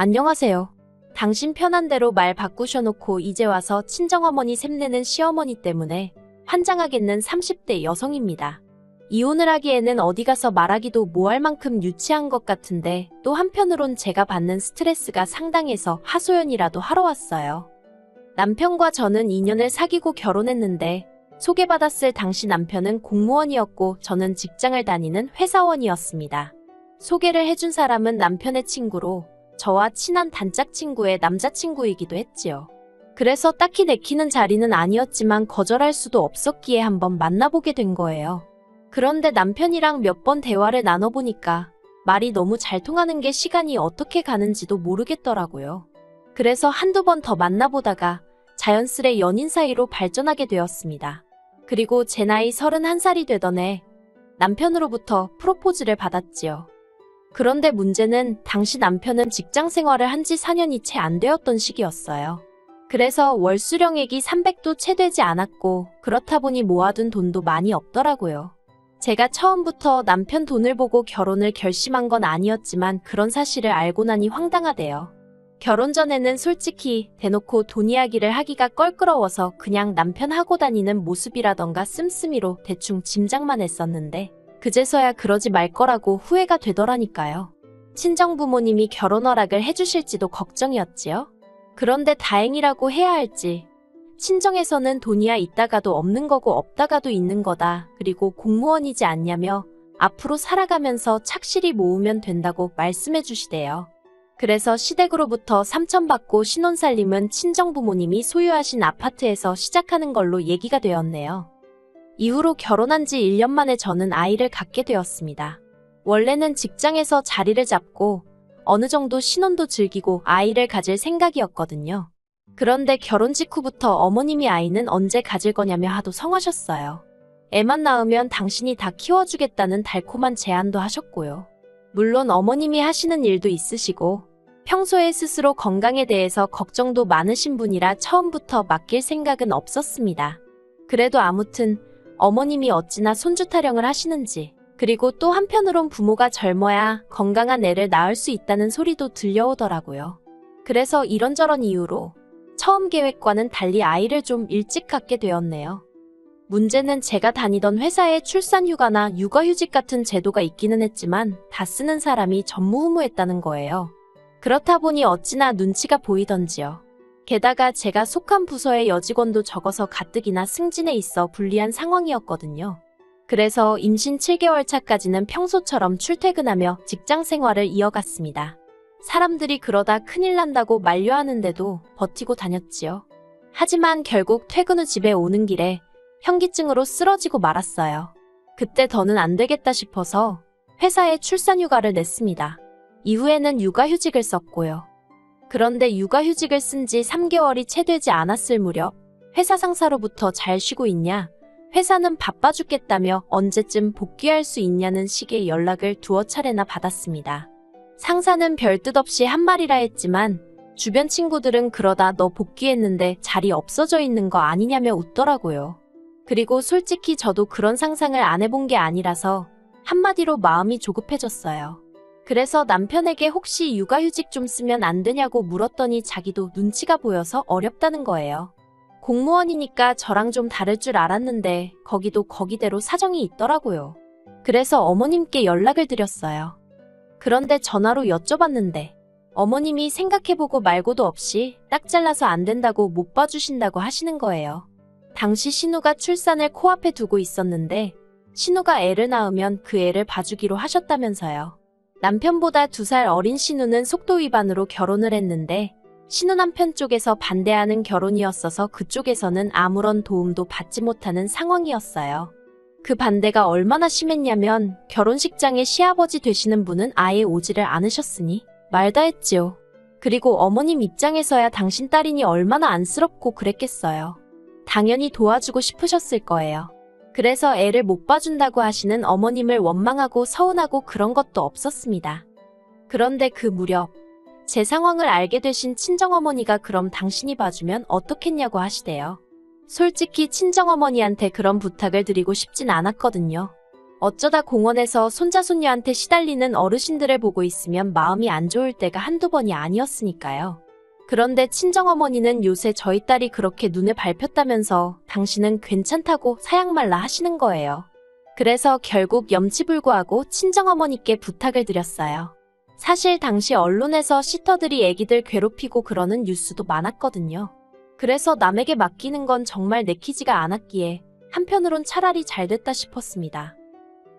안녕하세요. 당신 편한 대로 말 바꾸셔놓고 이제 와서 친정어머니 샘내는 시어머니 때문에 환장하겠는 30대 여성입니다. 이혼을 하기에는 어디 가서 말하기도 뭐할 만큼 유치한 것 같은데 또 한편으론 제가 받는 스트레스가 상당해서 하소연이라도 하러 왔어요. 남편과 저는 2년을 사귀고 결혼했는데 소개받았을 당시 남편은 공무원이었고 저는 직장을 다니는 회사원이었습니다. 소개를 해준 사람은 남편의 친구로 저와 친한 단짝 친구의 남자친구이기도 했지요. 그래서 딱히 내키는 자리는 아니었지만 거절할 수도 없었기에 한번 만나보게 된 거예요. 그런데 남편이랑 몇 번 대화를 나눠보니까 말이 너무 잘 통하는 게 시간이 어떻게 가는지도 모르겠더라고요. 그래서 한두 번 더 만나보다가 자연스레 연인 사이로 발전하게 되었습니다. 그리고 제 나이 31살이 되던 해 남편으로부터 프로포즈를 받았지요. 그런데 문제는 당시 남편은 직장 생활을 한 지 4년이 채 안 되었던 시기였어요. 그래서 월 수령액이 300도 채 되지 않았고 그렇다 보니 모아둔 돈도 많이 없더라고요. 제가 처음부터 남편 돈을 보고 결혼을 결심한 건 아니었지만 그런 사실을 알고 나니 황당하대요. 결혼 전에는 솔직히 대놓고 돈 이야기를 하기가 껄끄러워서 그냥 남편 하고 다니는 모습이라던가 씀씀이로 대충 짐작만 했었는데 그제서야 그러지 말 거라고 후회가 되더라니까요. 친정부모님이 결혼 허락을 해주실지도 걱정이었지요. 그런데 다행이라고 해야 할지 친정에서는 돈이야 있다가도 없는 거고 없다가도 있는 거다. 그리고 공무원이지 않냐며 앞으로 살아가면서 착실히 모으면 된다고 말씀해 주시대요. 그래서 시댁으로부터 3천 받고 신혼살림은 친정부모님이 소유하신 아파트에서 시작하는 걸로 얘기가 되었네요. 이후로 결혼한 지 1년 만에 저는 아이를 갖게 되었습니다. 원래는 직장에서 자리를 잡고 어느 정도 신혼도 즐기고 아이를 가질 생각이었거든요. 그런데 결혼 직후부터 어머님이 아이는 언제 가질 거냐며 하도 성하셨어요. 애만 낳으면 당신이 다 키워주겠다는 달콤한 제안도 하셨고요. 물론 어머님이 하시는 일도 있으시고 평소에 스스로 건강에 대해서 걱정도 많으신 분이라 처음부터 맡길 생각은 없었습니다. 그래도 아무튼 어머님이 어찌나 손주 타령을 하시는지 그리고 또 한편으론 부모가 젊어야 건강한 애를 낳을 수 있다는 소리도 들려오더라고요. 그래서 이런저런 이유로 처음 계획과는 달리 아이를 좀 일찍 갖게 되었네요. 문제는 제가 다니던 회사에 출산휴가나 육아휴직 같은 제도가 있기는 했지만 다 쓰는 사람이 전무후무했다는 거예요. 그렇다 보니 어찌나 눈치가 보이던지요. 게다가 제가 속한 부서의 여직원도 적어서 가뜩이나 승진에 있어 불리한 상황이었거든요. 그래서 임신 7개월 차까지는 평소처럼 출퇴근하며 직장 생활을 이어갔습니다. 사람들이 그러다 큰일 난다고 만류하는데도 버티고 다녔지요. 하지만 결국 퇴근 후 집에 오는 길에 현기증으로 쓰러지고 말았어요. 그때 더는 안 되겠다 싶어서 회사에 출산휴가를 냈습니다. 이후에는 육아휴직을 썼고요. 그런데 육아휴직을 쓴 지 3개월이 채 되지 않았을 무렵 회사 상사로부터 잘 쉬고 있냐? 회사는 바빠 죽겠다며 언제쯤 복귀할 수 있냐는 식의 연락을 두어 차례나 받았습니다. 상사는 별 뜻 없이 한 말이라 했지만 주변 친구들은 그러다 너 복귀했는데 자리 없어져 있는 거 아니냐며 웃더라고요. 그리고 솔직히 저도 그런 상상을 안 해본 게 아니라서 한마디로 마음이 조급해졌어요. 그래서 남편에게 혹시 육아휴직 좀 쓰면 안 되냐고 물었더니 자기도 눈치가 보여서 어렵다는 거예요. 공무원이니까 저랑 좀 다를 줄 알았는데 거기도 거기대로 사정이 있더라고요. 그래서 어머님께 연락을 드렸어요. 그런데 전화로 여쭤봤는데 어머님이 생각해보고 말고도 없이 딱 잘라서 안 된다고 못 봐주신다고 하시는 거예요. 당시 신우가 출산을 코앞에 두고 있었는데 신우가 애를 낳으면 그 애를 봐주기로 하셨다면서요. 남편보다 2살 어린 신우는 속도 위반으로 결혼을 했는데 신우 남편 쪽에서 반대하는 결혼이었어서 그쪽에서는 아무런 도움도 받지 못하는 상황이었어요. 그 반대가 얼마나 심했냐면 결혼식장에 시아버지 되시는 분은 아예 오지를 않으셨으니 말다 했지요. 그리고 어머님 입장에서야 당신 딸이니 얼마나 안쓰럽고 그랬겠어요. 당연히 도와주고 싶으셨을 거예요. 그래서 애를 못 봐준다고 하시는 어머님을 원망하고 서운하고 그런 것도 없었습니다. 그런데 그 무렵 제 상황을 알게 되신 친정어머니가 그럼 당신이 봐주면 어떻겠냐고 하시대요. 솔직히 친정어머니한테 그런 부탁을 드리고 싶진 않았거든요. 어쩌다 공원에서 손자손녀한테 시달리는 어르신들을 보고 있으면 마음이 안 좋을 때가 한두 번이 아니었으니까요. 그런데 친정어머니는 요새 저희 딸이 그렇게 눈에 밟혔다면서 당신은 괜찮다고 사양말라 하시는 거예요. 그래서 결국 염치불구하고 친정어머니께 부탁을 드렸어요. 사실 당시 언론에서 시터들이 애기들 괴롭히고 그러는 뉴스도 많았거든요. 그래서 남에게 맡기는 건 정말 내키지가 않았기에 한편으론 차라리 잘 됐다 싶었습니다.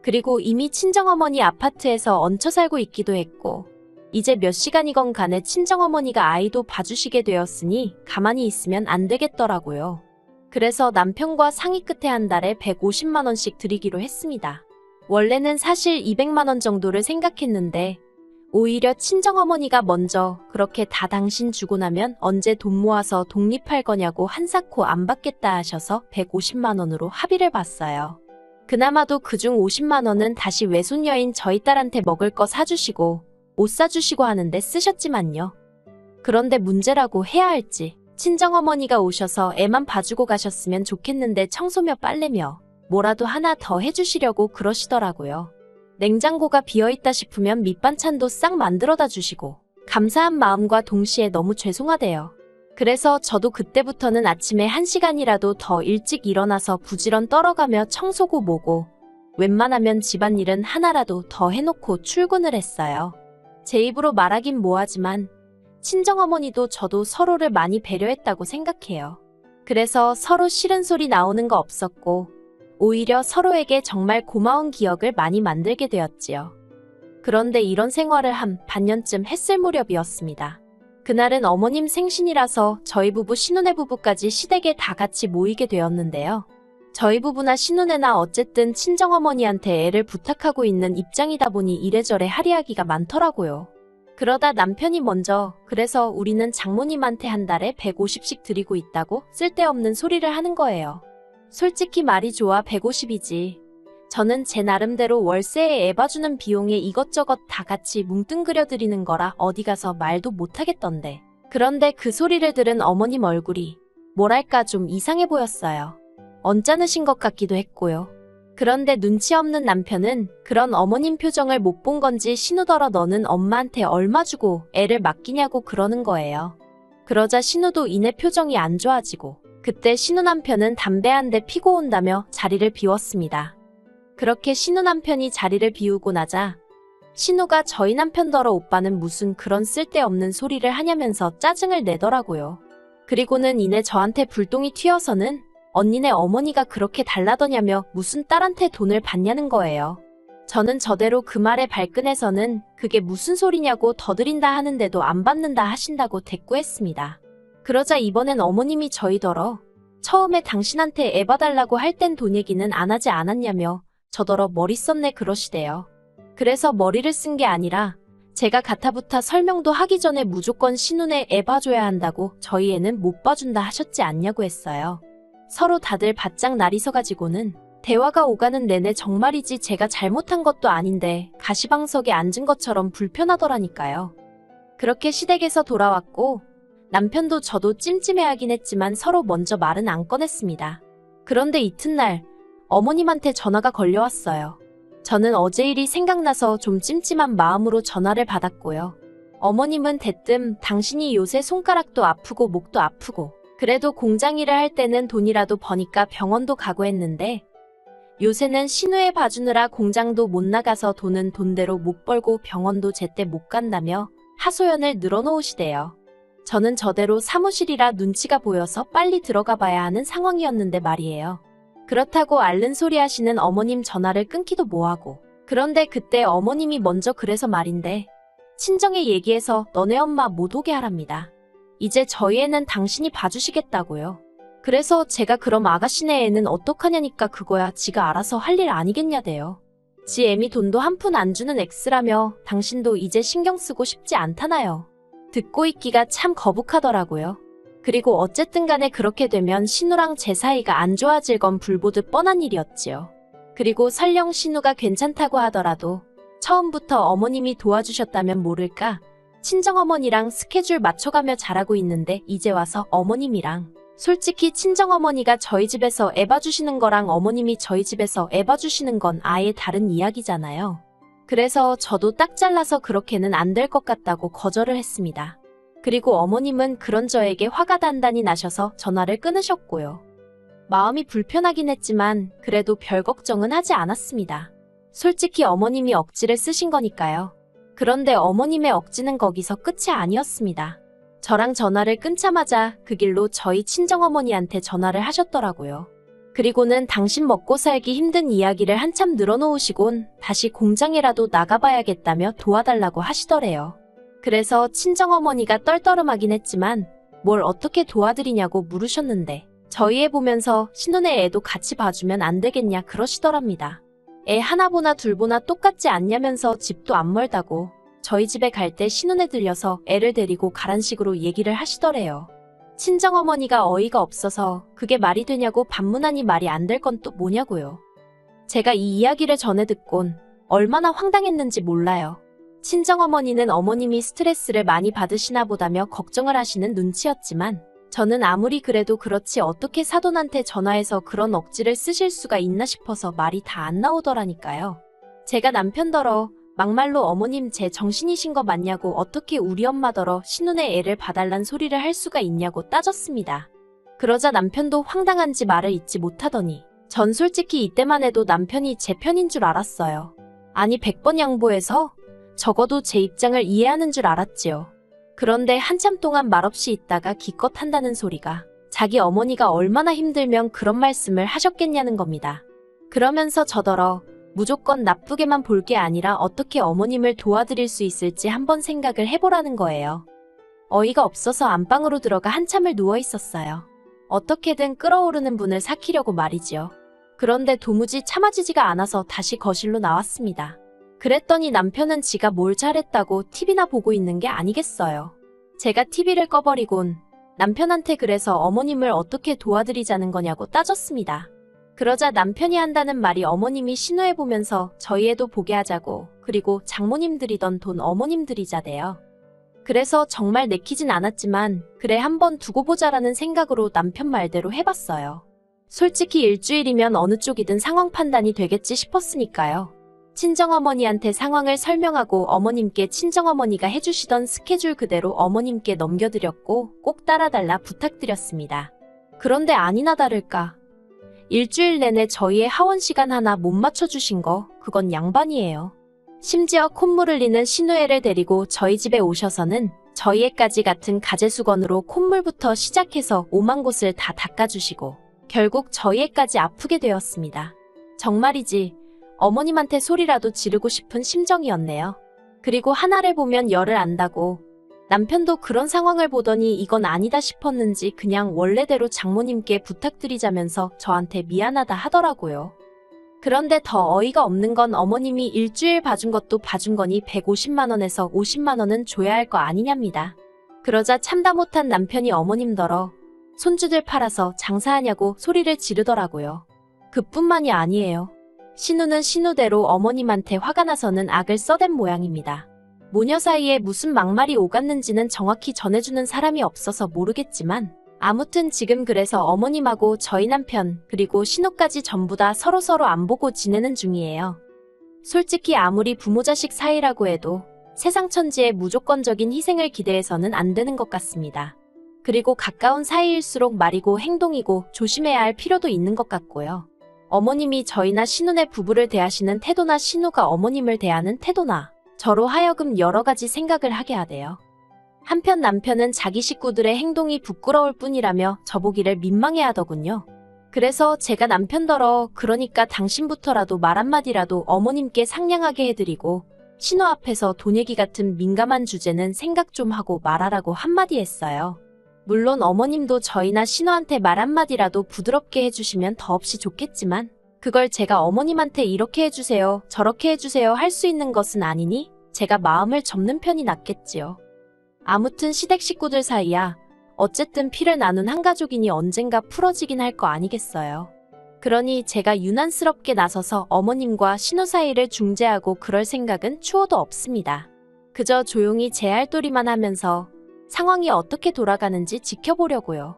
그리고 이미 친정어머니 아파트에서 얹혀 살고 있기도 했고 이제 몇 시간이건 간에 친정어머니가 아이도 봐주시게 되었으니 가만히 있으면 안 되겠더라고요. 그래서 남편과 상의 끝에 한 달에 150만 원씩 드리기로 했습니다. 원래는 사실 200만 원 정도를 생각했는데 오히려 친정어머니가 먼저 그렇게 다 당신 주고 나면 언제 돈 모아서 독립할 거냐고 한사코 안 받겠다 하셔서 150만 원으로 합의를 봤어요. 그나마도 그중 50만 원은 다시 외손녀인 저희 딸한테 먹을 거 사주시고 옷 사주시고 하는데 쓰셨지만요. 그런데 문제라고 해야 할지 친정어머니가 오셔서 애만 봐주고 가셨으면 좋겠는데 청소며 빨래며 뭐라도 하나 더 해주시려고 그러시더라고요. 냉장고가 비어있다 싶으면 밑반찬도 싹 만들어다 주시고 감사한 마음과 동시에 너무 죄송하대요. 그래서 저도 그때부터는 아침에 1시간이라도 더 일찍 일어나서 부지런 떨어가며 청소고 뭐고 웬만하면 집안일은 하나라도 더 해놓고 출근을 했어요. 제 입으로 말하긴 뭐하지만 친정어머니도 저도 서로를 많이 배려했다고 생각해요. 그래서 서로 싫은 소리 나오는 거 없었고 오히려 서로에게 정말 고마운 기억을 많이 만들게 되었지요. 그런데 이런 생활을 한 반년쯤 했을 무렵이었습니다. 그날은 어머님 생신이라서 저희 부부 신혼의 부부까지 시댁에 다 같이 모이게 되었는데요. 저희 부부나 신혼애나 어쨌든 친정어머니한테 애를 부탁하고 있는 입장이다 보니 이래저래 할이하기가 많더라고요. 그러다 남편이 먼저 그래서 우리는 장모님한테 한 달에 150씩 드리고 있다고 쓸데없는 소리를 하는 거예요. 솔직히 말이 좋아 150이지. 저는 제 나름대로 월세에 애 봐주는 비용에 이것저것 다 같이 뭉뚱그려 드리는 거라 어디 가서 말도 못하겠던데. 그런데 그 소리를 들은 어머님 얼굴이 뭐랄까 좀 이상해 보였어요. 언짢으신 것 같기도 했고요. 그런데 눈치 없는 남편은 그런 어머님 표정을 못 본 건지 신우더러 너는 엄마한테 얼마 주고 애를 맡기냐고 그러는 거예요. 그러자 신우도 이내 표정이 안 좋아지고 그때 신우 남편은 담배 한 대 피고 온다며 자리를 비웠습니다. 그렇게 신우 남편이 자리를 비우고 나자 신우가 저희 남편더러 오빠는 무슨 그런 쓸데없는 소리를 하냐면서 짜증을 내더라고요. 그리고는 이내 저한테 불똥이 튀어서는 언니네 어머니가 그렇게 달라더냐며 무슨 딸한테 돈을 받냐는 거예요. 저는 저대로 그 말에 발끈해서는 그게 무슨 소리냐고 더 드린다 하는데도 안 받는다 하신다고 대꾸했습니다. 그러자 이번엔 어머님이 저희더러 처음에 당신한테 애 봐달라고 할 땐 돈 얘기는 안 하지 않았냐며 저더러 머리 썼네 그러시대요. 그래서 머리를 쓴 게 아니라 제가 가타부타 설명도 하기 전에 무조건 신혼에 애 봐줘야 한다고 저희 애는 못 봐준다 하셨지 않냐고 했어요. 서로 다들 바짝 날이 서가지고는 대화가 오가는 내내 정말이지 제가 잘못한 것도 아닌데 가시방석에 앉은 것처럼 불편하더라니까요. 그렇게 시댁에서 돌아왔고 남편도 저도 찜찜해하긴 했지만 서로 먼저 말은 안 꺼냈습니다. 그런데 이튿날 어머님한테 전화가 걸려왔어요. 저는 어제 일이 생각나서 좀 찜찜한 마음으로 전화를 받았고요. 어머님은 대뜸 당신이 요새 손가락도 아프고 목도 아프고 그래도 공장 일을 할 때는 돈이라도 버니까 병원도 가고 했는데 요새는 신우애 봐주느라 공장도 못 나가서 돈은 돈대로 못 벌고 병원도 제때 못 간다며 하소연을 늘어놓으시대요. 저는 저대로 사무실이라 눈치가 보여서 빨리 들어가 봐야 하는 상황이었는데 말이에요. 그렇다고 앓는 소리 하시는 어머님 전화를 끊기도 뭐하고. 그런데 그때 어머님이 먼저 그래서 말인데 친정에 얘기해서 너네 엄마 못 오게 하랍니다. 이제 저희 애는 당신이 봐주시겠다고요. 그래서 제가 그럼 아가씨네 애는 어떡하냐니까 그거야 지가 알아서 할 일 아니겠냐대요. 지 애미 돈도 한 푼 안 주는 엑스라며 당신도 이제 신경 쓰고 싶지 않다나요. 듣고 있기가 참 거북하더라고요. 그리고 어쨌든 간에 그렇게 되면 신우랑 제 사이가 안 좋아질 건 불보듯 뻔한 일이었지요. 그리고 설령 신우가 괜찮다고 하더라도 처음부터 어머님이 도와주셨다면 모를까 친정어머니랑 스케줄 맞춰가며 자라고 있는데 이제 와서 어머님이랑 솔직히 친정어머니가 저희 집에서 애 봐주시는 거랑 어머님이 저희 집에서 애 봐주시는 건 아예 다른 이야기잖아요. 그래서 저도 딱 잘라서 그렇게는 안 될 것 같다고 거절을 했습니다. 그리고 어머님은 그런 저에게 화가 단단히 나셔서 전화를 끊으셨고요. 마음이 불편하긴 했지만 그래도 별 걱정은 하지 않았습니다. 솔직히 어머님이 억지를 쓰신 거니까요. 그런데 어머님의 억지는 거기서 끝이 아니었습니다. 저랑 전화를 끊자마자 그 길로 저희 친정어머니한테 전화를 하셨더라고요. 그리고는 당신 먹고 살기 힘든 이야기를 한참 늘어놓으시곤 다시 공장이라도 나가봐야겠다며 도와달라고 하시더래요. 그래서 친정어머니가 떨떠름하긴 했지만 뭘 어떻게 도와드리냐고 물으셨는데 저희 애 보면서 신혼의 애도 같이 봐주면 안 되겠냐 그러시더랍니다. 애 하나 보나 둘 보나 똑같지 않냐면서 집도 안 멀다고 저희 집에 갈 때 신혼에 들려서 애를 데리고 가란 식으로 얘기를 하시더래요. 친정어머니가 어이가 없어서 그게 말이 되냐고 반문하니 말이 안 될 건 또 뭐냐고요. 제가 이 이야기를 전해 듣곤 얼마나 황당했는지 몰라요. 친정어머니는 어머님이 스트레스를 많이 받으시나 보다며 걱정을 하시는 눈치였지만 저는 아무리 그래도 그렇지 어떻게 사돈한테 전화해서 그런 억지를 쓰실 수가 있나 싶어서 말이 다 안 나오더라니까요. 제가 남편더러 막말로 어머님 제 정신이신 거 맞냐고 어떻게 우리 엄마더러 신혼의 애를 봐달란 소리를 할 수가 있냐고 따졌습니다. 그러자 남편도 황당한지 말을 잇지 못하더니 전 솔직히 이때만 해도 남편이 제 편인 줄 알았어요. 아니 100번 양보해서 적어도 제 입장을 이해하는 줄 알았지요. 그런데 한참 동안 말없이 있다가 기껏 한다는 소리가 자기 어머니가 얼마나 힘들면 그런 말씀을 하셨겠냐는 겁니다. 그러면서 저더러 무조건 나쁘게만 볼 게 아니라 어떻게 어머님을 도와드릴 수 있을지 한번 생각을 해보라는 거예요. 어이가 없어서 안방으로 들어가 한참을 누워 있었어요. 어떻게든 끓어오르는 분을 삭히려고 말이지요. 그런데 도무지 참아지지가 않아서 다시 거실로 나왔습니다. 그랬더니 남편은 지가 뭘 잘했다고 TV나 보고 있는 게 아니겠어요. 제가 TV를 꺼버리곤 남편한테 그래서 어머님을 어떻게 도와드리자는 거냐고 따졌습니다. 그러자 남편이 한다는 말이 어머님이 신호해보면서 저희 애도 보게 하자고 그리고 장모님 들이던 돈 어머님 들이자대요. 그래서 정말 내키진 않았지만 그래 한번 두고 보자라는 생각으로 남편 말대로 해봤어요. 솔직히 일주일이면 어느 쪽이든 상황 판단이 되겠지 싶었으니까요. 친정어머니한테 상황을 설명하고 어머님께 친정어머니가 해주시던 스케줄 그대로 어머님께 넘겨드렸고 꼭 따라달라 부탁드렸습니다. 그런데 아니나 다를까 일주일 내내 저희의 하원 시간 하나 못 맞춰주신 거 그건 양반이에요. 심지어 콧물 흘리는 신우애를 데리고 저희 집에 오셔서는 저희 애까지 같은 가재수건으로 콧물부터 시작해서 오만 곳을 다 닦아주시고 결국 저희 애까지 아프게 되었습니다. 정말이지 어머님한테 소리라도 지르고 싶은 심정이었네요. 그리고 하나를 보면 열을 안다고 남편도 그런 상황을 보더니 이건 아니다 싶었는지 그냥 원래대로 장모님께 부탁드리자면서 저한테 미안하다 하더라고요. 그런데 더 어이가 없는 건 어머님이 일주일 봐준 것도 봐준 거니 150만 원에서 50만 원은 줘야 할 거 아니냐입니다. 그러자 참다 못한 남편이 어머님더러 손주들 팔아서 장사하냐고 소리를 지르더라고요. 그뿐만이 아니에요. 신우는 신우대로 어머님한테 화가 나서는 악을 써댄 모양입니다. 모녀 사이에 무슨 막말이 오갔는지는 정확히 전해주는 사람이 없어서 모르겠지만 아무튼 지금 그래서 어머님하고 저희 남편 그리고 신우까지 전부 다 서로서로 안 보고 지내는 중이에요. 솔직히 아무리 부모 자식 사이라고 해도 세상 천지에 무조건적인 희생을 기대해서는 안 되는 것 같습니다. 그리고 가까운 사이일수록 말이고 행동이고 조심해야 할 필요도 있는 것 같고요. 어머님이 저희나 신우네 부부를 대하시는 태도나 신우가 어머님을 대하는 태도나 저로 하여금 여러 가지 생각을 하게 하대요. 한편 남편은 자기 식구들의 행동이 부끄러울 뿐이라며 저보기를 민망해하더군요. 그래서 제가 남편더러 그러니까 당신부터라도 말 한마디라도 어머님께 상냥하게 해드리고 신우 앞에서 돈 얘기 같은 민감한 주제는 생각 좀 하고 말하라고 한마디 했어요. 물론 어머님도 저희나 신우한테 말 한마디라도 부드럽게 해주시면 더없이 좋겠지만 그걸 제가 어머님한테 이렇게 해주세요, 저렇게 해주세요 할 수 있는 것은 아니니 제가 마음을 접는 편이 낫겠지요. 아무튼 시댁 식구들 사이야 어쨌든 피를 나눈 한 가족이니 언젠가 풀어지긴 할 거 아니겠어요. 그러니 제가 유난스럽게 나서서 어머님과 신우 사이를 중재하고 그럴 생각은 추호도 없습니다. 그저 조용히 제 할 도리만 하면서 상황이 어떻게 돌아가는지 지켜보려고요.